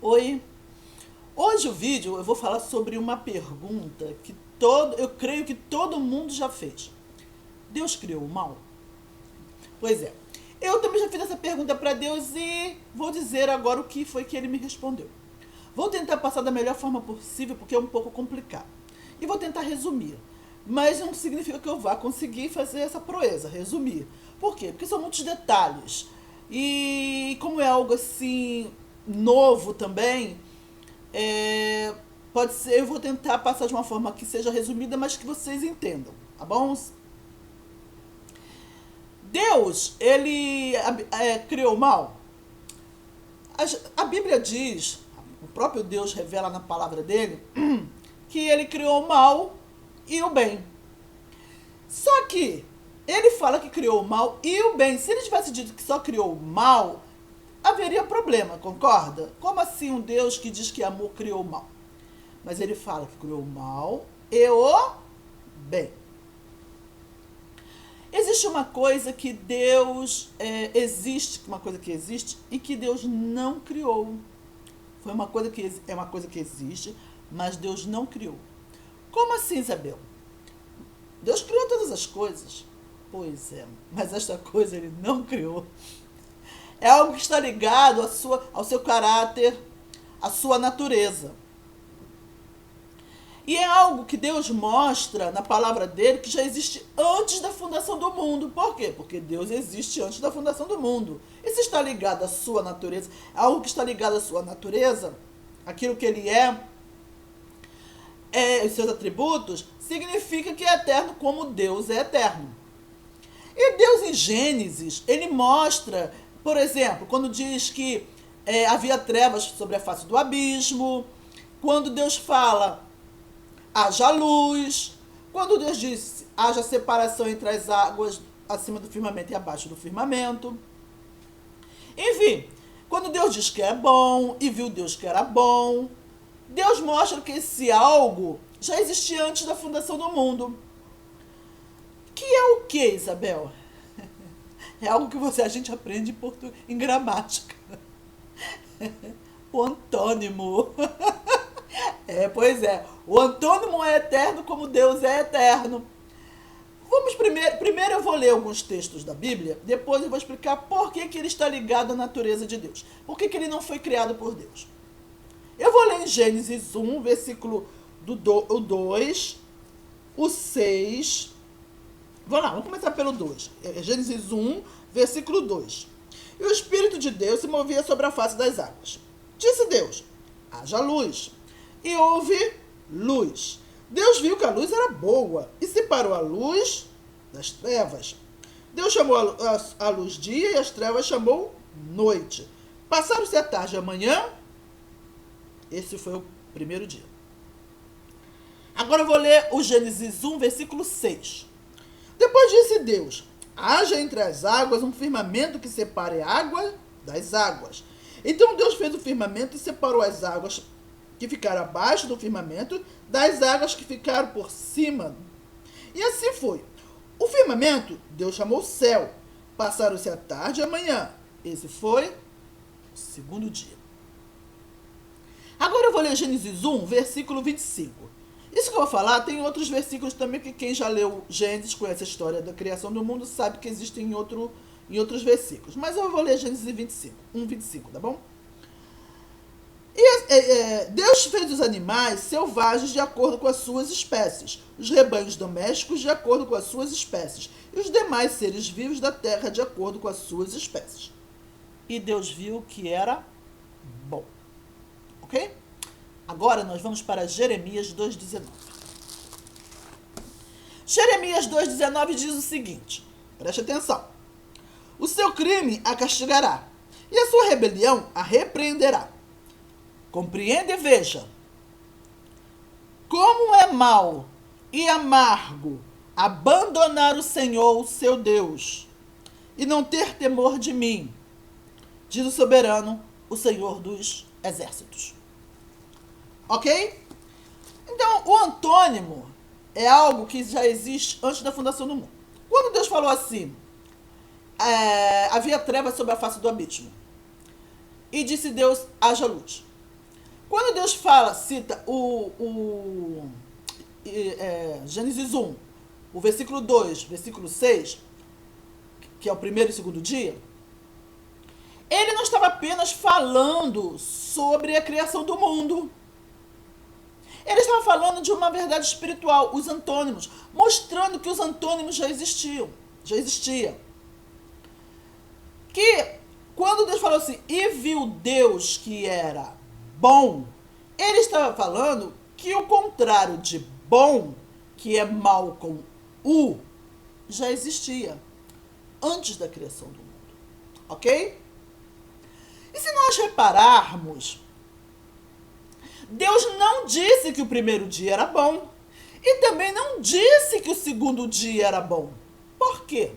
Oi, hoje o vídeo eu vou falar sobre uma pergunta que eu creio que todo mundo já fez. Deus criou o mal? Pois é, eu também já fiz essa pergunta para Deus e vou dizer agora o que foi que ele me respondeu. Vou tentar passar da melhor forma possível porque é um pouco complicado. E vou tentar resumir. Mas não significa que eu vá conseguir fazer essa proeza, resumir. Por quê? Porque são muitos detalhes. E como é algo assim novo também, pode ser, eu vou tentar passar de uma forma que seja resumida, mas que vocês entendam, tá bom? Deus, ele criou o mal. A Bíblia diz, o próprio Deus revela na palavra dele, que ele criou o mal e o bem. Só que ele fala que criou o mal e o bem. Se ele tivesse dito que só criou o mal, haveria problema, concorda? Como assim um Deus que diz que amor criou o mal? Mas ele fala que criou o mal e o bem. Existe uma coisa que Deus existe, uma coisa que existe e que Deus não criou. Foi uma coisa que é uma coisa que existe, mas Deus não criou. Como assim, Isabel? Deus criou todas as coisas. Pois é, mas esta coisa ele não criou. É algo que está ligado ao seu caráter, à sua natureza. E é algo que Deus mostra na palavra dele que já existe antes da fundação do mundo. Por quê? Porque Deus existe antes da fundação do mundo. E se está ligado à sua natureza, algo que está ligado à sua natureza, aquilo que ele os seus atributos, significa que é eterno como Deus é eterno. E Deus em Gênesis, ele mostra, por exemplo, quando diz que havia trevas sobre a face do abismo, quando Deus fala, haja luz, quando Deus diz, haja separação entre as águas acima do firmamento e abaixo do firmamento. Enfim, quando Deus diz que é bom e viu Deus que era bom, Deus mostra que esse algo já existia antes da fundação do mundo. Que é o que, Isabel? É algo que a gente aprende em gramática. O antônimo. Pois é. O antônimo é eterno como Deus é eterno. Vamos primeiro eu vou ler alguns textos da Bíblia, depois eu vou explicar por que ele está ligado à natureza de Deus. Por que ele não foi criado por Deus. Eu vou ler em Gênesis 1, versículo do 2, o 6. Vamos começar pelo 2. Gênesis 1, versículo 2. E o Espírito de Deus se movia sobre a face das águas. Disse Deus, haja luz. E houve luz. Deus viu que a luz era boa e separou a luz das trevas. Deus chamou a luz dia e as trevas chamou noite. Passaram-se a tarde e a manhã. Esse foi o primeiro dia. Agora eu vou ler o Gênesis 1, versículo 6. Depois disse Deus, haja entre as águas um firmamento que separe a água das águas. Então Deus fez o firmamento e separou as águas que ficaram abaixo do firmamento das águas que ficaram por cima. E assim foi. O firmamento Deus chamou céu. Passaram-se a tarde e a manhã. Esse foi o segundo dia. Agora eu vou ler Gênesis 1, versículo 25. Isso que eu vou falar, tem outros versículos também, que quem já leu Gênesis, conhece a história da criação do mundo, sabe que existem em outros versículos. Mas eu vou ler Gênesis 25, 1, 25, tá bom? Deus fez os animais selvagens de acordo com as suas espécies, os rebanhos domésticos de acordo com as suas espécies, e os demais seres vivos da terra de acordo com as suas espécies. E Deus viu que era bom. Ok? Agora nós vamos para Jeremias 2,19. Jeremias 2,19 diz o seguinte, preste atenção. O seu crime a castigará, e a sua rebelião a repreenderá. Compreenda e veja. Como é mau e amargo abandonar o Senhor, o seu Deus, e não ter temor de mim, diz o soberano, o Senhor dos exércitos. Ok? Então, o antônimo é algo que já existe antes da fundação do mundo. Quando Deus falou assim, havia trevas sobre a face do abismo. E disse Deus, haja luz. Quando Deus fala, cita Gênesis 1, o versículo 2, versículo 6, que é o primeiro e segundo dia, ele não estava apenas falando sobre a criação do mundo. Ele estava falando de uma verdade espiritual, os antônimos, mostrando que os antônimos já existiam, já existia. Que quando Deus falou assim, e viu Deus que era bom, ele estava falando que o contrário de bom, que é mal com U, já existia antes da criação do mundo. Ok? E se nós repararmos, Deus não disse que o primeiro dia era bom. E também não disse que o segundo dia era bom. Por quê?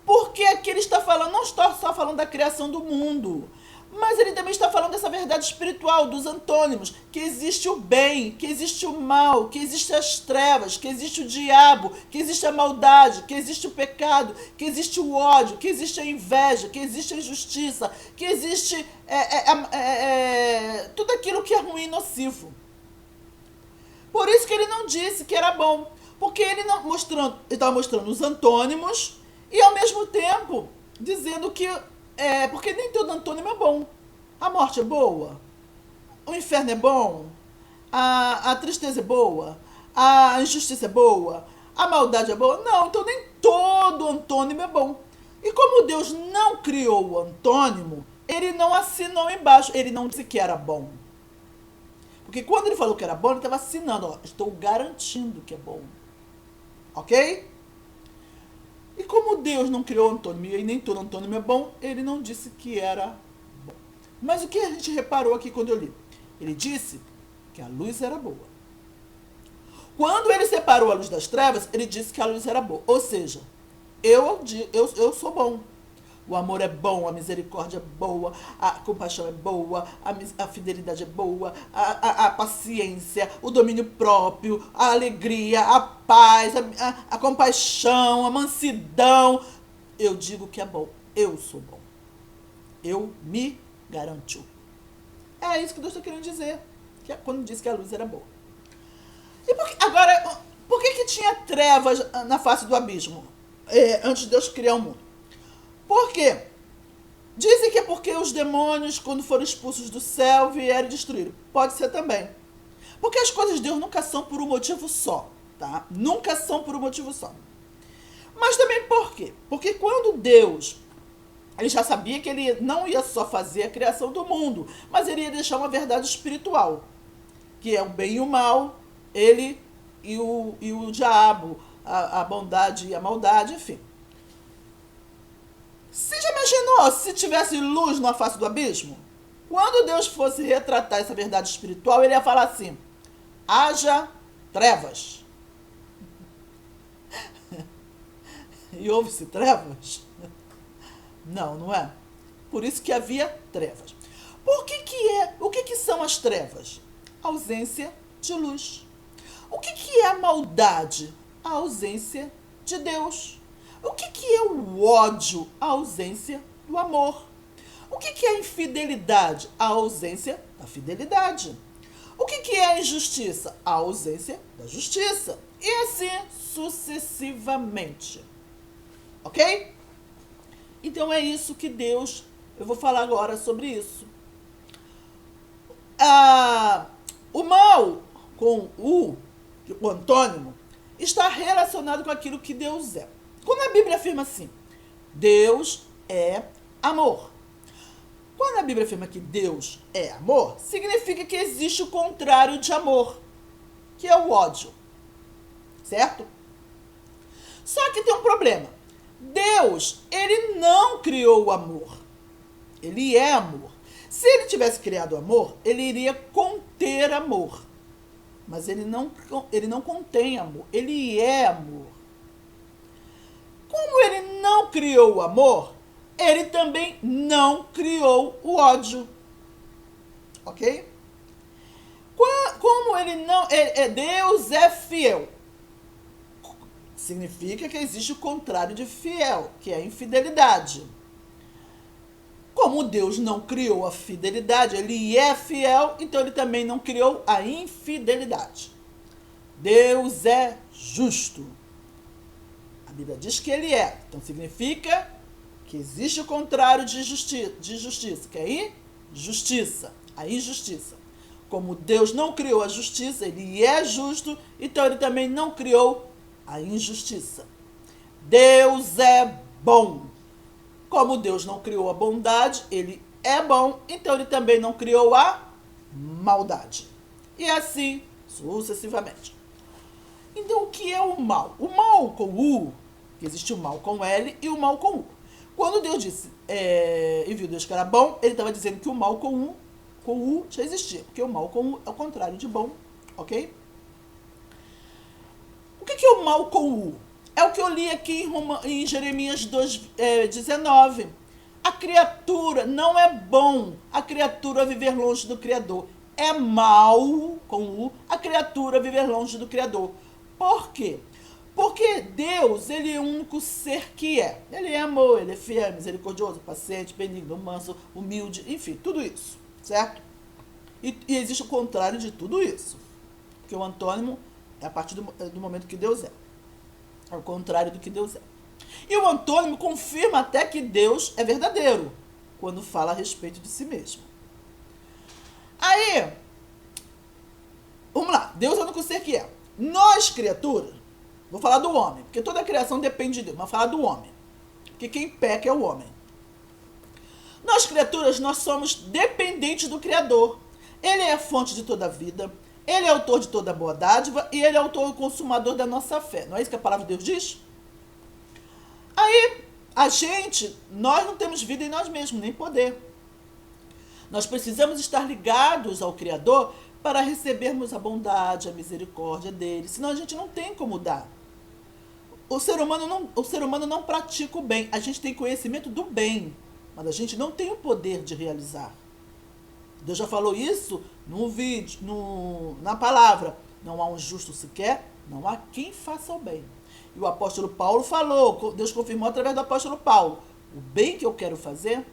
Porque aqui ele está falando, não está só falando da criação do mundo, mas ele também está falando dessa verdade espiritual, dos antônimos, que existe o bem, que existe o mal, que existe as trevas, que existe o diabo, que existe a maldade, que existe o pecado, que existe o ódio, que existe a inveja, que existe a injustiça, que existe tudo aquilo que é ruim e nocivo. Por isso que ele não disse que era bom, porque ele estava mostrando os antônimos e ao mesmo tempo dizendo que porque nem todo antônimo é bom. A morte é boa, o inferno é bom, a tristeza é boa, a injustiça é boa, a maldade é boa. Não, então nem todo antônimo é bom. E como Deus não criou o antônimo, ele não assinou embaixo, ele não disse que era bom. Porque quando ele falou que era bom, ele estava assinando, ó, estou garantindo que é bom. Ok? E como Deus não criou antônimo e nem todo antônimo é bom, ele não disse que era bom. Mas o que a gente reparou aqui quando eu li? Ele disse que a luz era boa. Quando ele separou a luz das trevas, ele disse que a luz era boa. Ou seja, eu sou bom. O amor é bom, a misericórdia é boa, a compaixão é boa, a fidelidade é boa, a paciência, o domínio próprio, a alegria, a paz, a compaixão, a mansidão. Eu digo que é bom. Eu sou bom. Eu me garanto. É isso que Deus está querendo dizer, quando disse que a luz era boa. E agora, por que tinha trevas na face do abismo, antes de Deus criar o mundo? Por quê? Dizem que é porque os demônios, quando foram expulsos do céu, vieram destruir. Pode ser também. Porque as coisas de Deus nunca são por um motivo só, tá? Nunca são por um motivo só. Mas também por quê? Porque quando Deus, ele já sabia que ele não ia só fazer a criação do mundo, mas ele ia deixar uma verdade espiritual, que é o bem e o mal, ele e o diabo, a bondade e a maldade, enfim. Você já imaginou se tivesse luz na face do abismo? Quando Deus fosse retratar essa verdade espiritual, ele ia falar assim, haja trevas. E houve-se trevas? Não, não é? Por isso que havia trevas. O que são as trevas? Ausência de luz. O que é a maldade? A ausência de Deus. O que é o ódio? A ausência do amor. O que é a infidelidade? A ausência da fidelidade. O que é a injustiça? A ausência da justiça. E assim sucessivamente. Ok? Então é isso que Deus... Eu vou falar agora sobre isso. O mal, com o antônimo, está relacionado com aquilo que Deus é. Quando a Bíblia afirma assim, Deus é amor. Quando a Bíblia afirma que Deus é amor, significa que existe o contrário de amor, que é o ódio. Certo? Só que tem um problema. Deus, ele não criou o amor. Ele é amor. Se ele tivesse criado amor, ele iria conter amor. Mas ele não contém amor. Ele é amor. Como ele não criou o amor, ele também não criou o ódio. Ok? Como ele não... Deus é fiel. Significa que existe o contrário de fiel, que é a infidelidade. Como Deus não criou a fidelidade, ele é fiel, então ele também não criou a infidelidade. Deus é justo. A Bíblia diz que ele é. Então significa que existe o contrário de justiça, que é injustiça. A injustiça. Como Deus não criou a justiça, ele é justo, então ele também não criou a injustiça. Deus é bom. Como Deus não criou a bondade, ele é bom, então ele também não criou a maldade. E assim sucessivamente. Então o que é o mal? O mal com U, que existe o mal com L e o mal com U. Quando Deus disse, e viu Deus que era bom, ele estava dizendo que o mal com U já existia, porque o mal com U é o contrário de bom, ok? O que é o mal com U? É o que eu li aqui em Jeremias 2:19. A criatura não é bom, a criatura viver longe do Criador. É mal, com U, a criatura viver longe do Criador. Por quê? Porque Deus, ele é o único ser que é. Ele é amor, ele é fiel, misericordioso, paciente, benigno, manso, humilde, enfim, tudo isso, certo? E existe o contrário de tudo isso. Porque o antônimo é a partir do momento que Deus é. É o contrário do que Deus é. E o antônimo confirma até que Deus é verdadeiro, quando fala a respeito de si mesmo. Aí, vamos lá. Deus é o único ser que é. Nós, criaturas, vou falar do homem, porque toda a criação depende de Deus, mas vou falar do homem. Porque quem peca é o homem. Nós, criaturas, nós somos dependentes do Criador. Ele é a fonte de toda a vida, ele é autor de toda a boa dádiva e ele é autor e consumador da nossa fé. Não é isso que a palavra de Deus diz? Aí, nós não temos vida em nós mesmos, nem poder. Nós precisamos estar ligados ao Criador para recebermos a bondade, a misericórdia dele. Senão a gente não tem como dar. O ser humano não pratica o bem. A gente tem conhecimento do bem, mas a gente não tem o poder de realizar. Deus já falou isso no vídeo, na palavra. Não há um justo sequer, não há quem faça o bem. E o apóstolo Paulo falou, Deus confirmou através do apóstolo Paulo, o bem que eu quero fazer,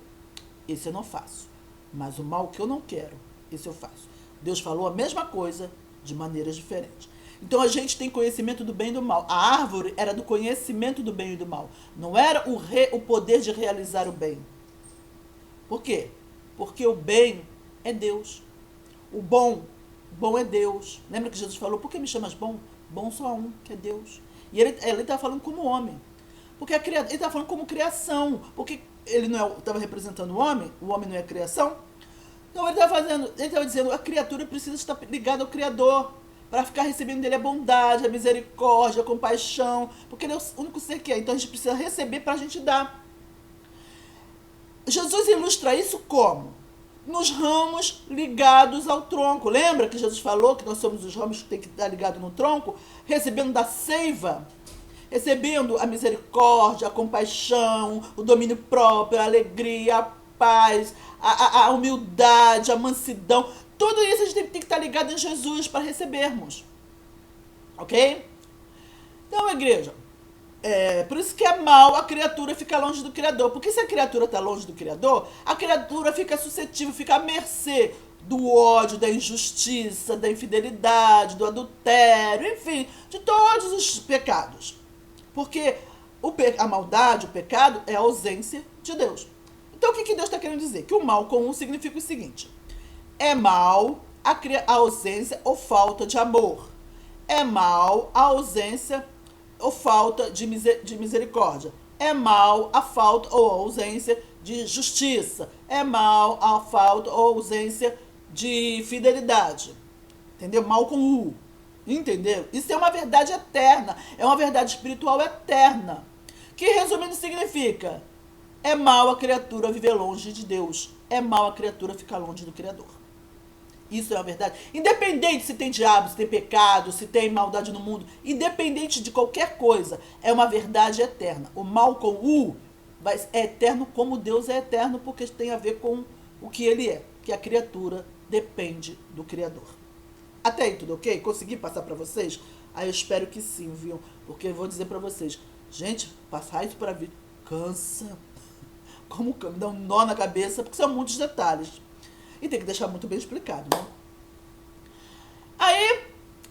esse eu não faço. Mas o mal que eu não quero, esse eu faço. Deus falou a mesma coisa de maneiras diferentes. Então a gente tem conhecimento do bem e do mal. A árvore era do conhecimento do bem e do mal. Não era o poder de realizar o bem. Por quê? Porque o bem é Deus. O bom é Deus. Lembra que Jesus falou, por que me chamas bom? Bom só há um, que é Deus. E ele está falando como homem. Porque ele está falando como criação. Porque ele não estava representando o homem não é criação. Então ele estava dizendo, a criatura precisa estar ligada ao Criador, para ficar recebendo dele a bondade, a misericórdia, a compaixão, porque ele é o único ser que é. Então a gente precisa receber para a gente dar. Jesus ilustra isso como? Nos ramos ligados ao tronco. Lembra que Jesus falou que nós somos os ramos que tem que estar ligados no tronco? Recebendo da seiva, recebendo a misericórdia, a compaixão, o domínio próprio, a alegria, a paz, a humildade, a mansidão. Tudo isso a gente tem que estar ligado em Jesus para recebermos. Ok? Então, igreja, por isso que é mal a criatura ficar longe do Criador. Porque se a criatura está longe do Criador, a criatura fica suscetível, fica à mercê do ódio, da injustiça, da infidelidade, do adultério, enfim, de todos os pecados. Porque a maldade, o pecado, é a ausência de Deus. Então, o que Deus está querendo dizer? Que o mal comum significa o seguinte: é mal a ausência ou falta de amor. É mal a ausência ou falta de misericórdia. É mal a falta ou ausência de justiça. É mal a falta ou ausência de fidelidade. Entendeu? Mal com U. Entendeu? Isso é uma verdade eterna. É uma verdade espiritual eterna. Que, resumindo, significa: é mal a criatura viver longe de Deus. É mal a criatura ficar longe do Criador. Isso é uma verdade. Independente se tem diabo, se tem pecado, se tem maldade no mundo, independente de qualquer coisa, é uma verdade eterna. O mal com U é eterno como Deus é eterno, porque tem a ver com o que ele é, que a criatura depende do Criador. Até aí, tudo ok? Consegui passar para vocês? Aí eu espero que sim, viu? Porque eu vou dizer para vocês, gente, passar isso para vida cansa. como me dá um nó na cabeça, porque são muitos detalhes. E tem que deixar muito bem explicado, né? Aí,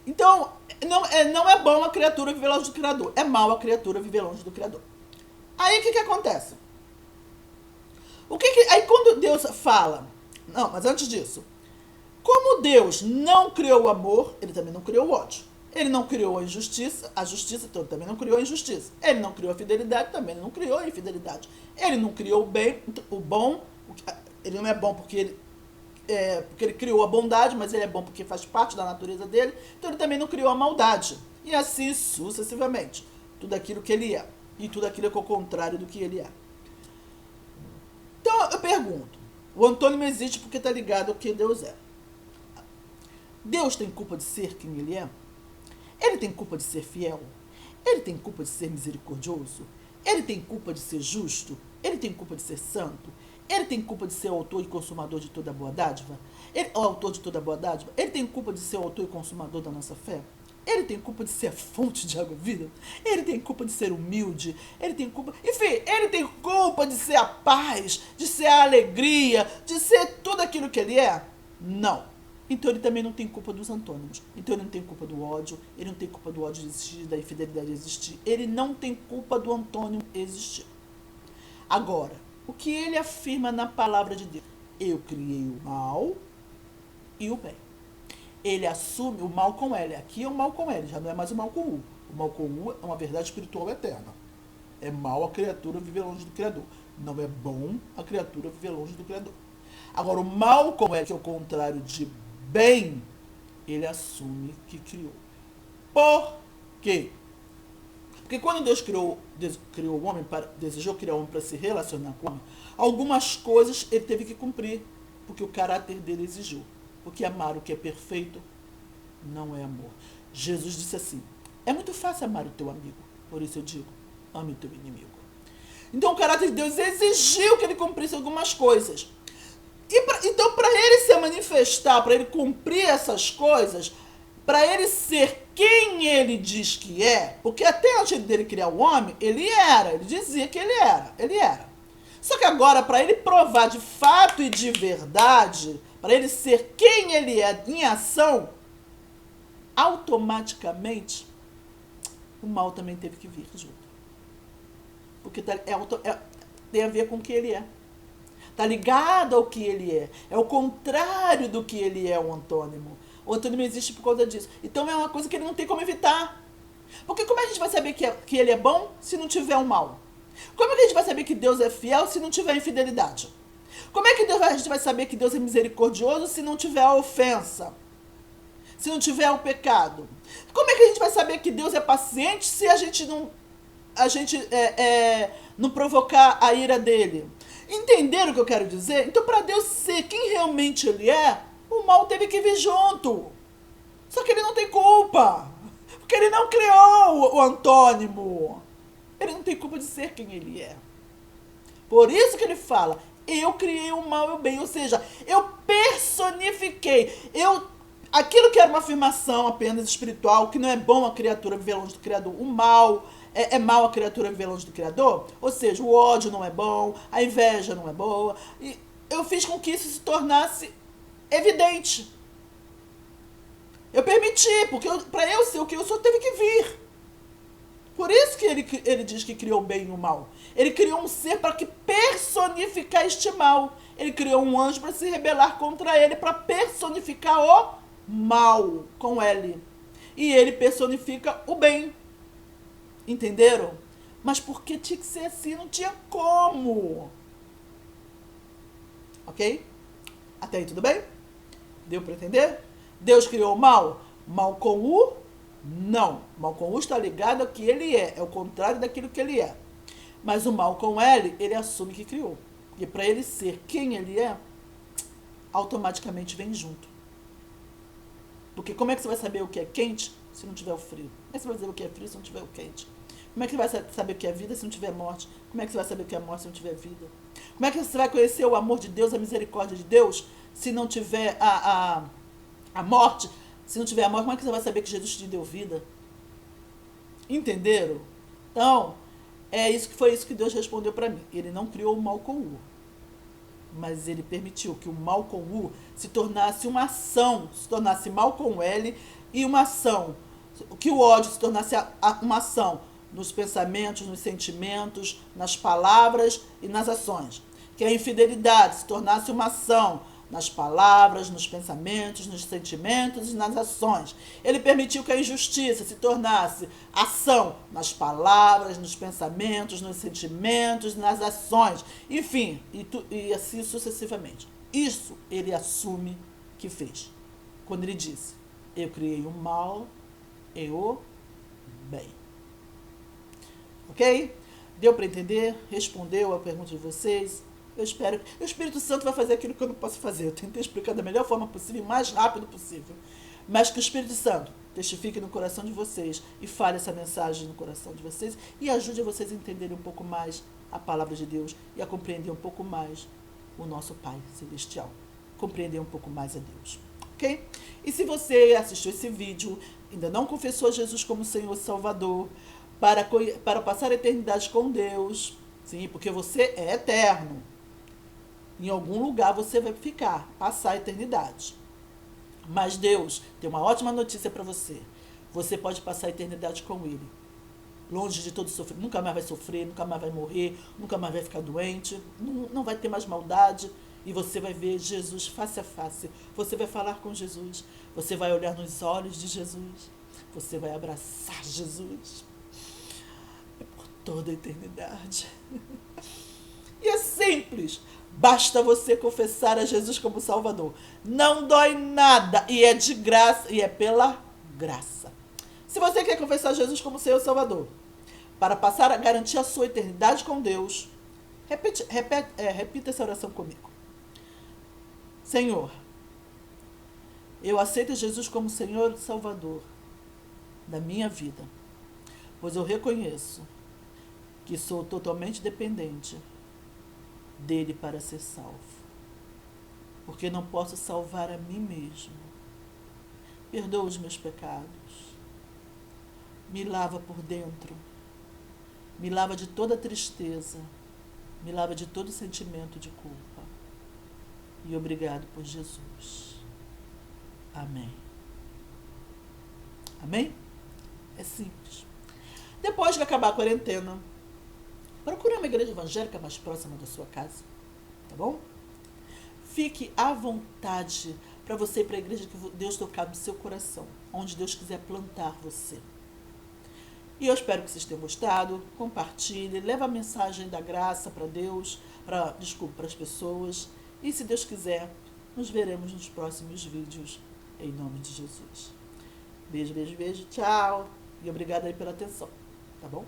então, não é bom a criatura viver longe do Criador. É mal a criatura viver longe do Criador. Aí, o que acontece? Aí, quando Deus fala... Não, mas antes disso. Como Deus não criou o amor, ele também não criou o ódio. Ele não criou a justiça, então também não criou a injustiça. Ele não criou a fidelidade, também não criou a infidelidade. Ele não criou o bem, o bom. Ele não é bom porque ele criou a bondade, mas ele é bom porque faz parte da natureza dele. Então ele também não criou a maldade. E assim sucessivamente. Tudo aquilo que ele é. E tudo aquilo que é o contrário do que ele é. Então eu pergunto. O antônimo existe porque está ligado ao que Deus é. Deus tem culpa de ser quem ele é? Ele tem culpa de ser fiel? Ele tem culpa de ser misericordioso? Ele tem culpa de ser justo? Ele tem culpa de ser santo? Ele tem culpa de ser o autor e consumador de toda boa dádiva? O autor de toda boa dádiva? Ele tem culpa de ser o autor e consumador da nossa fé? Ele tem culpa de ser a fonte de água vida? Ele tem culpa de ser humilde? Ele tem culpa... Enfim, ele tem culpa de ser a paz, de ser a alegria, de ser tudo aquilo que ele é? Não. Então ele também não tem culpa dos antônimos. Então ele não tem culpa do ódio, ele não tem culpa do ódio existir, da infidelidade existir. Ele não tem culpa do antônimo existir. Agora, o que ele afirma na palavra de Deus? Eu criei o mal e o bem. Ele assume o mal com L. Aqui é o mal com L, já não é mais o mal com U. O mal com U é uma verdade espiritual eterna. É mal a criatura viver longe do Criador. Não é bom a criatura viver longe do Criador. Agora, o mal com L, que é o contrário de bem, ele assume que criou. Por quê? Porque quando Deus criou o homem, desejou criar o homem para se relacionar com o homem, algumas coisas ele teve que cumprir, porque o caráter dele exigiu. Porque amar o que é perfeito não é amor. Jesus disse assim, é muito fácil amar o teu amigo, por isso eu digo, ame o teu inimigo. Então o caráter de Deus exigiu que ele cumprisse algumas coisas. Então, para ele se manifestar, para ele cumprir essas coisas, para ele ser quem ele diz que é, porque até antes dele criar o homem, ele dizia que ele era. Só que agora, para ele provar de fato e de verdade, para ele ser quem ele é em ação, automaticamente, o mal também teve que vir junto. Porque tem a ver com o que ele é. Está ligado ao que ele é. É o contrário do que ele é, o antônimo. O antônimo existe por causa disso. Então é uma coisa que ele não tem como evitar. Porque como a gente vai saber que ele é bom se não tiver o mal? Como é que a gente vai saber que Deus é fiel se não tiver infidelidade? Como é que a gente vai saber que Deus é misericordioso se não tiver a ofensa? Se não tiver o pecado? Como é que a gente vai saber que Deus é paciente se a gente não provocar a ira dele? Entenderam o que eu quero dizer? Então, para Deus ser quem realmente ele é, o mal teve que vir junto. Só que ele não tem culpa. Porque ele não criou o antônimo. Ele não tem culpa de ser quem ele é. Por isso que ele fala, eu criei o mal e o bem. Ou seja, eu personifiquei. Aquilo que era uma afirmação apenas espiritual, que não é bom a criatura viver longe do Criador. O mal... É mal a criatura viver longe do Criador? Ou seja, o ódio não é bom, a inveja não é boa. E eu fiz com que isso se tornasse evidente. Eu permiti, porque para eu ser o que eu sou, teve que vir. Por isso que ele diz que criou o bem e o mal. Ele criou um ser para que personificar este mal. Ele criou um anjo para se rebelar contra ele, para personificar o mal, com L. E ele personifica o bem. Entenderam? Mas por que tinha que ser assim? Não tinha como. Ok? Até aí tudo bem? Deu para entender? Deus criou o mal? Mal com U? Não. Mal com U está ligado ao que ele é. É o contrário daquilo que ele é. Mas o mal com L, ele assume que criou. E para ele ser quem ele é, automaticamente vem junto. Porque como é que você vai saber o que é quente se não tiver o frio? Como é que você vai saber o que é frio se não tiver o quente? Como é que você vai saber o que é vida se não tiver morte? Como é que você vai saber o que é morte se não tiver vida? Como é que você vai conhecer o amor de Deus, a misericórdia de Deus, se não tiver a morte? Se não tiver a morte, como é que você vai saber que Jesus te deu vida? Entenderam? Então, Foi isso que Deus respondeu para mim. Ele não criou o mal com U, mas ele permitiu que o mal com U se tornasse uma ação, se tornasse mal com L e uma ação. Que o ódio se tornasse uma ação nos pensamentos, nos sentimentos, nas palavras e nas ações. Que a infidelidade se tornasse uma ação nas palavras, nos pensamentos, nos sentimentos e nas ações. Ele permitiu que a injustiça se tornasse ação nas palavras, nos pensamentos, nos sentimentos, nas ações. Enfim, e assim sucessivamente. Isso ele assume que fez. Quando ele disse, eu criei o mal e o bem. Ok? Deu para entender? Respondeu a pergunta de vocês? Eu espero que o Espírito Santo vai fazer aquilo que eu não posso fazer. Eu tentei explicar da melhor forma possível, mais rápido possível. Mas que o Espírito Santo testifique no coração de vocês e fale essa mensagem no coração de vocês e ajude vocês a entenderem um pouco mais a palavra de Deus e a compreender um pouco mais o nosso Pai Celestial. Compreender um pouco mais a Deus. Ok? E se você assistiu esse vídeo, ainda não confessou a Jesus como Senhor e Salvador, para passar a eternidade com Deus, sim, porque você é eterno. Em algum lugar você vai ficar, passar a eternidade. Mas Deus tem uma ótima notícia para você. Você pode passar a eternidade com Ele. Longe de todo sofrimento. Nunca mais vai sofrer, nunca mais vai morrer, nunca mais vai ficar doente, não vai ter mais maldade. E você vai ver Jesus face a face. Você vai falar com Jesus. Você vai olhar nos olhos de Jesus. Você vai abraçar Jesus. É por toda a eternidade. E é simples. Basta você confessar a Jesus como Salvador. Não dói nada. E é de graça. E é pela graça. Se você quer confessar Jesus como Senhor e Salvador, para passar a garantir a sua eternidade com Deus, repita essa oração comigo. Senhor, eu aceito Jesus como Senhor e Salvador da minha vida, pois eu reconheço que sou totalmente dependente dele para ser salvo, porque não posso salvar a mim mesmo. Perdoa os meus pecados, me lava por dentro, me lava de toda tristeza, me lava de todo sentimento de culpa. E obrigado por Jesus. Amém. Amém? É simples. Depois de acabar a quarentena, procure uma igreja evangélica mais próxima da sua casa, tá bom? Fique à vontade para você ir para a igreja que Deus tocar no seu coração, onde Deus quiser plantar você. E eu espero que vocês tenham gostado. Compartilhe, leve a mensagem da graça para Deus, para as pessoas. E se Deus quiser, nos veremos nos próximos vídeos, em nome de Jesus. Beijo, beijo, beijo, tchau. E obrigada aí pela atenção, tá bom?